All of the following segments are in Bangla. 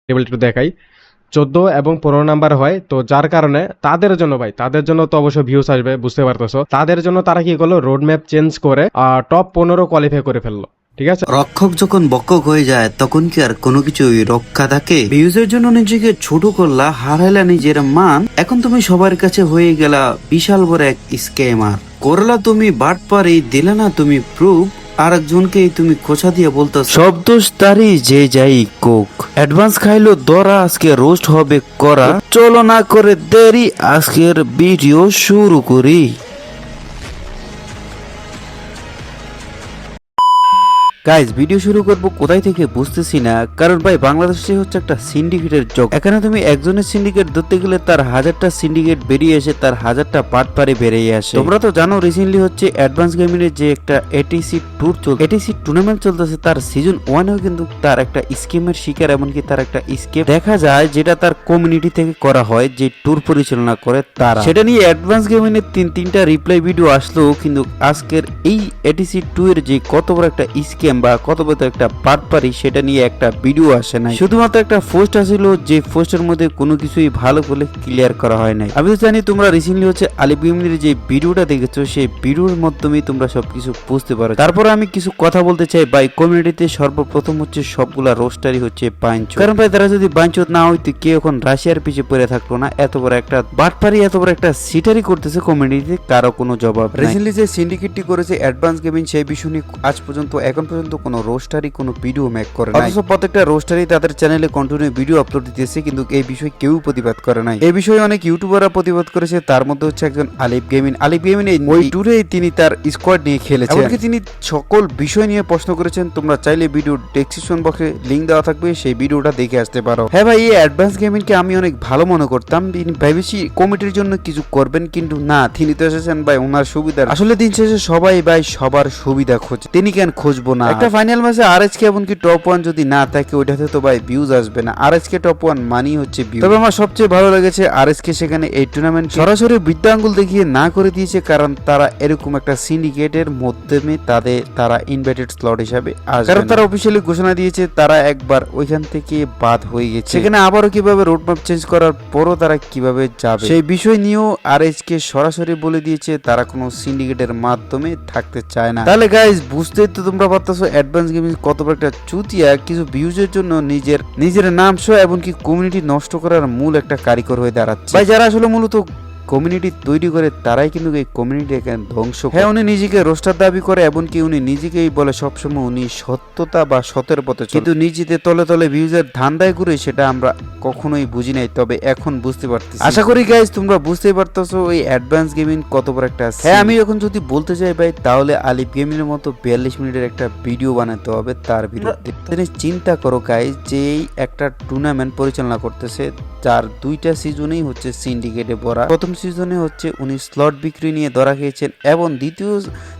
টেবিলটা একটু দেখাই, 14 এবং 15 নাম্বার হয়। তো যার কারণে তাদের জন্য ভাই, তাদের জন্য তো অবশ্যই ভিউস আসবে, বুঝতে পারতেছো। তাদের জন্য তারা কি করলো, রোড ম্যাপ চেঞ্জ করে টপ 15 কোয়ালিফাই করে ফেললো। ঠিক আছে। রক্ষক যখন বক্ষক হয়ে যায় তখন কি আর কোনো কিছুই রক্ষা থাকে? ভিউজের জন্য নিজেকে ছোট করলা, হারাইলা নিজের মান, এখন তুমি সবার কাছে হয়ে গেলা বিশাল বড় এক স্ক্যামার। করলা তুমি বাটপারি, দিলে না তুমি প্রুফ, আরেকজনকে তুমি খোঁচা দিয়ে বলতো সব দোষ তারই যে যাই কোক। অ্যাডভান্স খাইলো দরা, আজকে রোস্ট হবে করা। চলো না করে দেরি, আজকের ভিডিও শুরু করি। গাইজ, ভিডিও শুরু করবো কোথায় থেকে বুঝতেছি না, কারণ ভাই বাংলাদেশে হচ্ছে একটা সিন্ডিকেটের যোগ। এখানে তুমি একজনের সিন্ডিকেট ধরতে গেলে তার 1000টা সিন্ডিকেট বেরিয়ে এসে তার 1000টা পার্ট পারে বেরিয়ে আসে। তোমরা তো জানো রিসেন্টলি হচ্ছে অ্যাডভান্স গেমিং এর যে একটা এটিসি ট্যুর চলছে, এটিসি টুর্নামেন্ট চলতেছে, তার সিজন 1-এও কিন্তু তার একটা স্কিমের শিকার, এমনকি তার একটা স্কিম দেখা যায় যেটা তার কমিউনিটি থেকে করা হয়, যে ট্যুর পরিচালনা করে তারা। সেটা নিয়ে অ্যাডভান্স গেমিং এর তিনটা রিপ্লাই ভিডিও আসলো, কিন্তু আজকের এই এটিসি 2 এর যে কত বড় একটা স্কিম বা কত বড় একটা পারি সেটা নিয়ে একটা ভিডিও আসে নাই, শুধুমাত্র একটা পোস্ট আসিল, যে পোস্টের মধ্যে কোনো কিছুই ভালো করে ক্লিয়ার করা হয় নাই। আমি তো জানি তোমরা রিসেন্টলি হচ্ছে আলিফ গেমিং এর যে ভিডিওটা দেখেছো, সেই ভিডিওর মাধ্যমে তোমরা সবকিছু বুঝতে পারো। তারপর আমি কিছু কথা বলতে চাই ভাই, কমিউনিটিতে সর্বপ্রথম হচ্ছে সবগুলা রোস্টারই হচ্ছে বাঞ্চো, কারণ ভাই তারা যদি বাঞ্চো না হইতো কে এখন রাশিয়ার পিছে পড়ে থাকতো না। এত বড় একটা বাটপারি, এত বড় একটা সিটারি করতেছে কমিউনিটিতে, কারো কোনো জবাব নাই। রিসেন্টলি যে সিন্ডিকেটটি করেছে অ্যাডভান্স গেমিং, সেই বিষয় নিয়ে আজ পর্যন্ত এখন পর্যন্ত কোনো রোস্টারই কোনো ভিডিও মেক করে নাই। অথচ প্রত্যেকটা রোস্টারই তাদের চ্যানেলে কন্টিনিউ ভিডিও আপলোড দিতেছে, কিন্তু এই বিষয়ে কেউ প্রতিবাদ করে নাই। এই বিষয়ে অনেক ইউটিউবাররা প্রতিবাদ করেছে, তার মধ্যে হচ্ছে একজন আলিফ গেমিং। আলিফ গেমিং ওই ট্যুরে তিনি তার স্কোয়াড নিয়ে খেলেছেন, এমনকি তিনি সকল বিষয় নিয়ে প্রশ্ন করেছেন। তোমরা চাইলে ভিডিও ডেসক্রিপশন বক্সে লিংক দেওয়া থাকবে, সেই ভিডিওটা দেখে আসতে পারো। হ্যাঁ ভাই, এই অ্যাডভান্স গেমিংকে আমি অনেক ভালো মনে করতাম, তিনি ভেবেছি কমিটির জন্য কিছু করবেন, কিন্তু না, তিনি তো এসেছেন ভাই ওনার সুবিধা। আসলে দিন শেষে সবাই ভাই সবার সুবিধা খোঁজে, তিনি কেন খুঁজবো না? একটা ফাইনাল ম্যাচে আরএসকে এমনকি টপ 1 যদি না থাকে, ওইটাতে তো ভাই ভিউজ আসবে না। আরএসকে টপ 1 মানি হচ্ছে ভিউ। তবে আমার সবচেয়ে ভালো লেগেছে আরএসকে সেখানে এই টুর্নামেন্ট সরাসরি বিদ্যা আঙ্গুল দেখিয়ে না করে দিয়েছে, কারণ তারা এরকম একটা সিন্ডিকেটের মাধ্যমে তারা ইনভাইটেড স্লট হিসাবে আসবে, কারণ তারা অফিসিয়ালি ঘোষণা দিয়েছে তারা একবার ওইখান থেকে বাদ হয়ে গেছে। সেখানে আবারও কিভাবে রোডম্যাপ চেঞ্জ করার পরও তারা কিভাবে যাবে, সেই বিষয় নিয়েও আরএসকে সরাসরি বলে দিয়েছে তারা কোনো সিন্ডিকেটের মাধ্যমে থাকতে চায় না। তাহলে গাইজ, বুঝতেই তো তোমরা পারতেছো অ্যাডভান্স গেমিং কত বড় একটা চুতিয়া, কিছু ভিউজের জন্য নিজের নাম সহ এমনকি কমিউনিটি নষ্ট করার মূল একটা কারিগর হয়ে দাঁড়াচ্ছে। ভাই যারা আসলে মূলত কমিউনিটি তৈরি করে তারাই কিন্তু এই কমিউনিটি এখানে ধ্বংস। হ্যাঁ, উনি নিজেকে রোস্টার দাবি করে, এমনকি উনি নিজেকেই বলে সবসময় উনি সত্যতা বা সতের পথে, কিন্তু নিজেদের তলে তলে ভিউজের ধান্দায় ঘুরে, সেটা আমরা কখনোই বুঝি নাই, তবে এখন বুঝতে পারতেছি। আশা করি গাইজ তোমরা বুঝতেই পারতেছো এই অ্যাডভান্স গেমিং কত বড় একটা। হ্যাঁ, আমি এখন যদি বলতে চাই ভাই, তাহলে আলিফ গেমিং এর মতো 42 মিনিটের একটা ভিডিও বানাতে হবে তার বিরুদ্ধে। চিন্তা করো গাইজ, যে একটা টুর্নামেন্ট পরিচালনা করতেছে, যার 2টা সিজনেই হচ্ছে সিন্ডিকেটে ভরা। প্রথম সিজনে হচ্ছে উনি স্লট বিক্রি নিয়ে ধরা খেয়েছেন, এবং দ্বিতীয়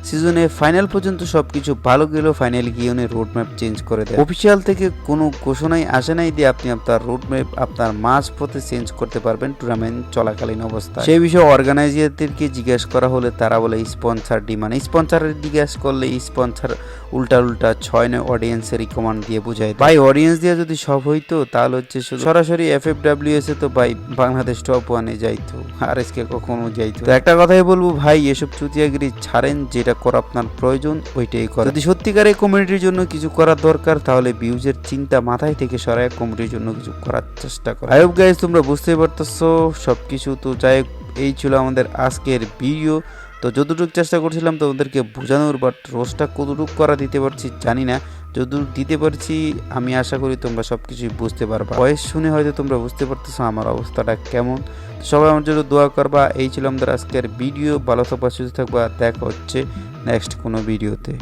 সিজনে ফাইনাল পর্যন্ত সবকিছু ভালো গেলেও ফাইনাল গিয়ে উনি রোড ম্যাপ চেঞ্জ করে দেয়। অফিসিয়াল থেকে কোনো ঘোষণাই আসে নাই দিয়ে আপনি আপনার রোড ম্যাপ আপনার মাঝ পথে চেঞ্জ করতে পারবেন টুর্নামেন্ট চলাকালীন অবস্থায়। সেই বিষয়ে অর্গানাইজারদেরকে জিজ্ঞেস করা হলে তারা বলে স্পন্সর ডিমান্ড। স্পন্সরের জিজ্ঞেস করলে স্পন্সর উল্টা 6 অডিয়েন্সের রিকমান্ড দিয়ে বুঝায়। ভাই অডিয়েন্স দিয়ে যদি সব হইতো, তাহলে হচ্ছে সরাসরি FFWS এ তো ভাই বাংলাদেশ টপ 1-এ যাইতো, আরএসকে কখনো যাইতো। তো একটা কথাই বলবো ভাই, এসব চুতিয়াগিরি ছাড়েন, যেটা করা আপনার প্রয়োজন ওইটাই করেন। যদি সত্যিকারে কমিউনিটির জন্য কিছু করার দরকার, তাহলে ভিউজের চিন্তা মাথায় থেকে সরায় কমিউনিটির জন্য কিছু করার চেষ্টা করো। আই হোপ গাইস তোমরা বুঝতেই পারতেছো সবকিছু। তো যাই হোক, এই ছিল আমাদের আজকের ভিডিও। তো যতটুকু চেষ্টা করছিলাম তোমাদেরকে বোঝানোর, বাট রোস্টটা কতটুকু করা দিতে পারছি জানি না, যতটুকু দিতে পারছি আমি আশা করি তোমরা সবকিছুই বুঝতে পারবা। ভয়েস শুনে হয়তো তোমরা বুঝতে পারতেছো আমার অবস্থাটা কেমন। সবাই আমার জন্য দোয়া করবা। এই ছিল আমাদের আজকের ভিডিও। ভালো থাকবা, সুস্থ থাকবা, দেখা হচ্ছে নেক্সট কোনো ভিডিওতে।